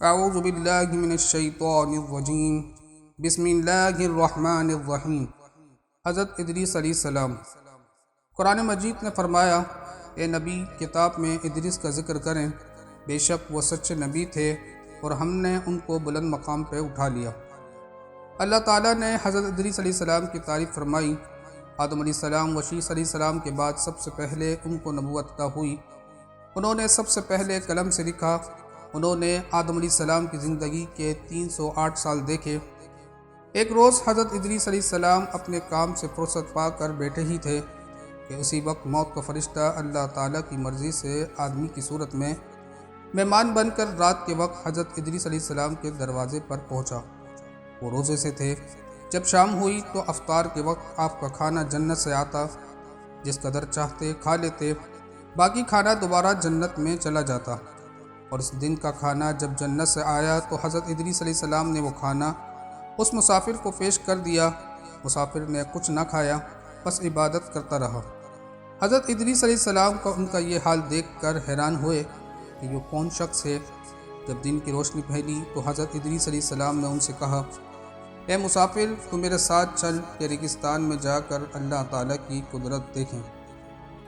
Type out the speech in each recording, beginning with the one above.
اعوذ باللہ من الشیطان الرجیم بسم اللہ الرحمن الرحیم۔ حضرت ادریس علیہ السلام۔ قرآن مجید نے فرمایا، اے نبی کتاب میں ادریس کا ذکر کریں، بے شک وہ سچے نبی تھے اور ہم نے ان کو بلند مقام پہ اٹھا لیا۔ اللہ تعالیٰ نے حضرت ادریس علیہ السلام کی تعریف فرمائی۔ آدم علیہ السلام و شیس علیہ السلام کے بعد سب سے پہلے ان کو نبوت عطا ہوئی۔ انہوں نے سب سے پہلے قلم سے لکھا۔ انہوں نے آدم علیہ السلام کی زندگی کے 308 سال دیکھے۔ ایک روز حضرت ادریس علیہ السلام اپنے کام سے فرصت پا کر بیٹھے ہی تھے کہ اسی وقت موت کا فرشتہ اللہ تعالیٰ کی مرضی سے آدمی کی صورت میں مہمان بن کر رات کے وقت حضرت ادریس علیہ السلام کے دروازے پر پہنچا۔ وہ روزے سے تھے۔ جب شام ہوئی تو افطار کے وقت آپ کا کھانا جنت سے آتا، جس قدر چاہتے کھا لیتے، باقی کھانا دوبارہ جنت میں چلا جاتا۔ اور اس دن کا کھانا جب جنت سے آیا تو حضرت ادریس علیہ السلام نے وہ کھانا اس مسافر کو پیش کر دیا۔ مسافر نے کچھ نہ کھایا، بس عبادت کرتا رہا۔ حضرت ادریس علیہ السلام کو ان کا یہ حال دیکھ کر حیران ہوئے کہ یہ کون شخص ہے۔ جب دن کی روشنی پھیلی تو حضرت ادریس علیہ السلام نے ان سے کہا، اے مسافر، تو میرے ساتھ چل کہ ریگستان میں جا کر اللہ تعالیٰ کی قدرت دیکھیں۔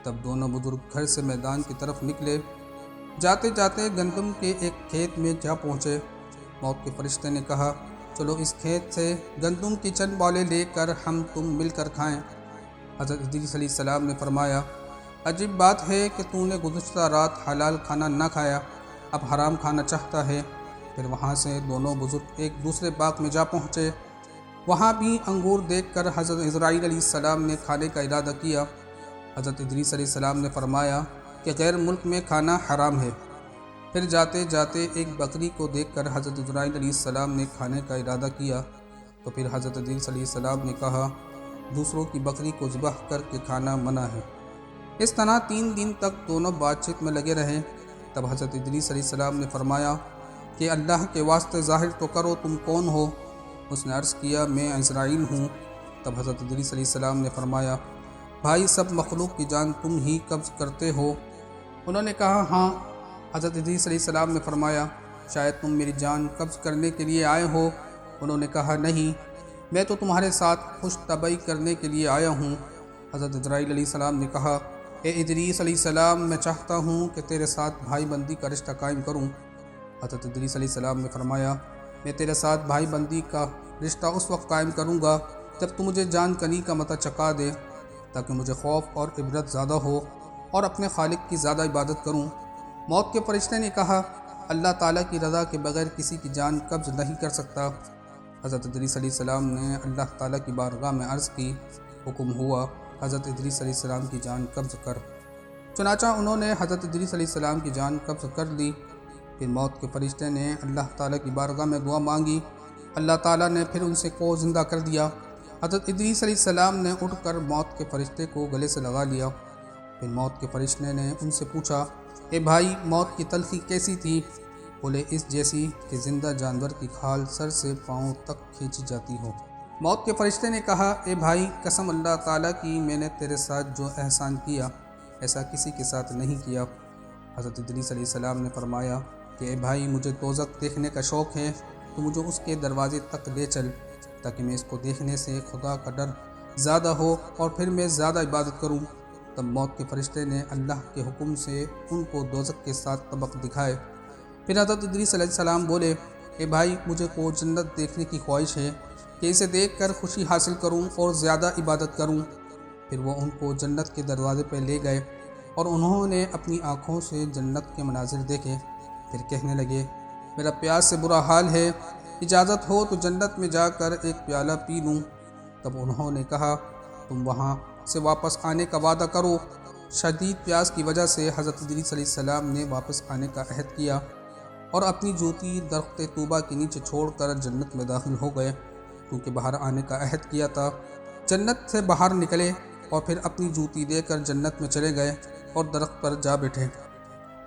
تب دونوں بزرگ گھر سے میدان کی طرف نکلے۔ جاتے جاتے گندم کے ایک کھیت میں جا پہنچے۔ موت کے فرشتے نے کہا، چلو اس کھیت سے گندم کی چند بالیں لے کر ہم تم مل کر کھائیں۔ حضرت ادریس علیہ السلام نے فرمایا، عجیب بات ہے کہ تو نے گزشتہ رات حلال کھانا نہ کھایا، اب حرام کھانا چاہتا ہے۔ پھر وہاں سے دونوں بزرگ ایک دوسرے باغ میں جا پہنچے۔ وہاں بھی انگور دیکھ کر حضرت اسرائیل علیہ السلام نے کھانے کا ارادہ کیا۔ حضرت ادریس علیہ السلام نے فرمایا کہ غیر ملک میں کھانا حرام ہے۔ پھر جاتے جاتے ایک بکری کو دیکھ کر حضرت اسرائیل علیہ السلام نے کھانے کا ارادہ کیا، تو پھر حضرت ادریس علیہ السلام نے کہا، دوسروں کی بکری کو ذبح کر کے کھانا منع ہے۔ اس طرح 3 دن تک دونوں بات چیت میں لگے رہے۔ تب حضرت ادریس علیہ السلام نے فرمایا کہ اللہ کے واسطے ظاہر تو کرو تم کون ہو۔ اس نے عرض کیا، میں اسرائیل ہوں۔ تب حضرت ادریس علیہ السلام نے فرمایا، بھائی سب مخلوق کی جان تم ہی قبض کرتے ہو؟ انہوں نے کہا، ہاں۔ حضرت ادریس علیہ السلام نے فرمایا، شاید تم میری جان قبض کرنے کے لیے آئے ہو؟ انہوں نے کہا، نہیں، میں تو تمہارے ساتھ خوش طبعی کرنے کے لیے آیا ہوں۔ حضرت اسرائیل علیہ السلام نے کہا، اے ادریس علیہ السلام، میں چاہتا ہوں کہ تیرے ساتھ بھائی بندی کا رشتہ قائم کروں۔ حضرت ادریس علیہ السلام نے فرمایا، میں تیرے ساتھ بھائی بندی کا رشتہ اس وقت قائم کروں گا جب تو مجھے جان کنی کا متع چکھا دے، تاکہ مجھے خوف اور عبرت زیادہ ہو اور اپنے خالق کی زیادہ عبادت کروں۔ موت کے فرشتے نے کہا، اللہ تعالیٰ کی رضا کے بغیر کسی کی جان قبض نہیں کر سکتا۔ حضرت ادریس علیہ السلام نے اللہ تعالیٰ کی بارگاہ میں عرض کی، حکم ہوا حضرت ادریس علیہ السلام کی جان قبض کر۔ چنانچہ انہوں نے حضرت ادریس علیہ السلام کی جان قبض کر لی۔ پھر موت کے فرشتے نے اللہ تعالیٰ کی بارگاہ میں دعا مانگی۔ اللہ تعالیٰ نے پھر ان سے کو زندہ کر دیا۔ حضرت ادریس علیہ السلام نے اٹھ کر موت کے فرشتے کو گلے سے لگا لیا۔ پھر موت کے فرشتے نے ان سے پوچھا، اے بھائی، موت کی تلخی کیسی تھی؟ بولے، اس جیسی کہ زندہ جانور کی کھال سر سے پاؤں تک کھینچی جاتی ہو۔ موت کے فرشتے نے کہا، اے بھائی، قسم اللہ تعالیٰ کی، میں نے تیرے ساتھ جو احسان کیا ایسا کسی کے ساتھ نہیں کیا۔ حضرت ادریس علیہ السلام نے فرمایا کہ اے بھائی، مجھے دوزخ دیکھنے کا شوق ہے، تو مجھے اس کے دروازے تک لے چل، تاکہ میں اس کو دیکھنے سے خدا کا ڈر زیادہ ہو اور پھر میں زیادہ عبادت کروں۔ تب موت کے فرشتے نے اللہ کے حکم سے ان کو دوزخ کے 7 طبق دکھائے۔ پھر حضرت ادریس علیہ السلام بولے، اے بھائی، مجھے کو جنت دیکھنے کی خواہش ہے کہ اسے دیکھ کر خوشی حاصل کروں اور زیادہ عبادت کروں۔ پھر وہ ان کو جنت کے دروازے پہ لے گئے اور انہوں نے اپنی آنکھوں سے جنت کے مناظر دیکھے۔ پھر کہنے لگے، میرا پیاس سے برا حال ہے، اجازت ہو تو جنت میں جا کر ایک پیالہ پی لوں۔ تب انہوں نے کہا، تم وہاں سے واپس آنے کا وعدہ کرو۔ شدید پیاس کی وجہ سے حضرت ادریس علیہ السلام نے واپس آنے کا عہد کیا اور اپنی جوتی درخت طوبہ کے نیچے چھوڑ کر جنت میں داخل ہو گئے، کیونکہ باہر آنے کا عہد کیا تھا۔ جنت سے باہر نکلے اور پھر اپنی جوتی دے کر جنت میں چلے گئے اور درخت پر جا بیٹھے۔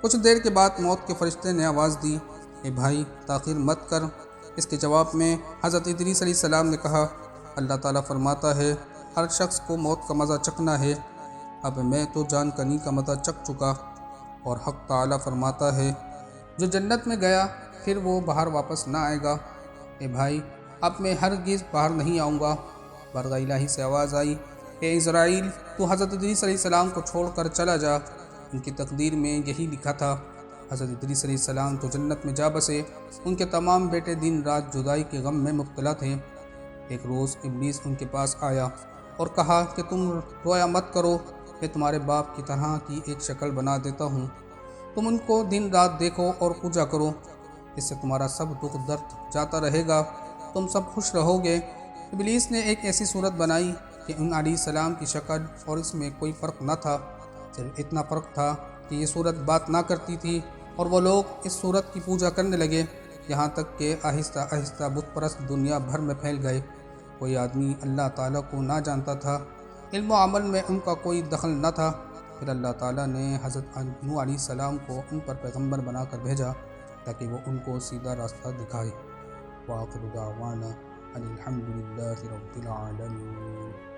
کچھ دیر کے بعد موت کے فرشتے نے آواز دی، اے بھائی، تاخیر مت کر۔ اس کے جواب میں حضرت ادریس علیہ السلام نے کہا، اللہ تعالیٰ فرماتا ہے، ہر شخص کو موت کا مزہ چکھنا ہے، اب میں تو جان کنی کا مزہ چکھ چکا۔ اور حق تعالیٰ فرماتا ہے، جو جنت میں گیا پھر وہ باہر واپس نہ آئے گا۔ اے بھائی، اب میں ہرگز باہر نہیں آؤں گا۔ بارگاہ الہی سے آواز آئی، اے اسرائیل، تو حضرت ادریس علیہ السلام کو چھوڑ کر چلا جا، ان کی تقدیر میں یہی لکھا تھا۔ حضرت ادریس علیہ السلام تو جنت میں جا بسے، ان کے تمام بیٹے دن رات جدائی کے غم میں مبتلا تھے۔ ایک روز ابلیس ان کے پاس آیا اور کہا کہ تم رویا مت کرو، میں تمہارے باپ کی طرح کی ایک شکل بنا دیتا ہوں، تم ان کو دن رات دیکھو اور پوجا کرو، اس سے تمہارا سب دکھ درد جاتا رہے گا، تم سب خوش رہو گے۔ ابلیس نے ایک ایسی صورت بنائی کہ ان علیہ السلام کی شکل اور اس میں کوئی فرق نہ تھا، صرف اتنا فرق تھا کہ یہ صورت بات نہ کرتی تھی، اور وہ لوگ اس صورت کی پوجا کرنے لگے، یہاں تک کہ آہستہ آہستہ بت پرست دنیا بھر میں پھیل گئے۔ کوئی آدمی اللہ تعالیٰ کو نہ جانتا تھا، علم و عمل میں ان کا کوئی دخل نہ تھا۔ پھر اللہ تعالیٰ نے حضرت نوح علیہ السلام کو ان پر پیغمبر بنا کر بھیجا تاکہ وہ ان کو سیدھا راستہ دکھائے۔ وآخر دعوانا ان الحمد للہ رب العالمین۔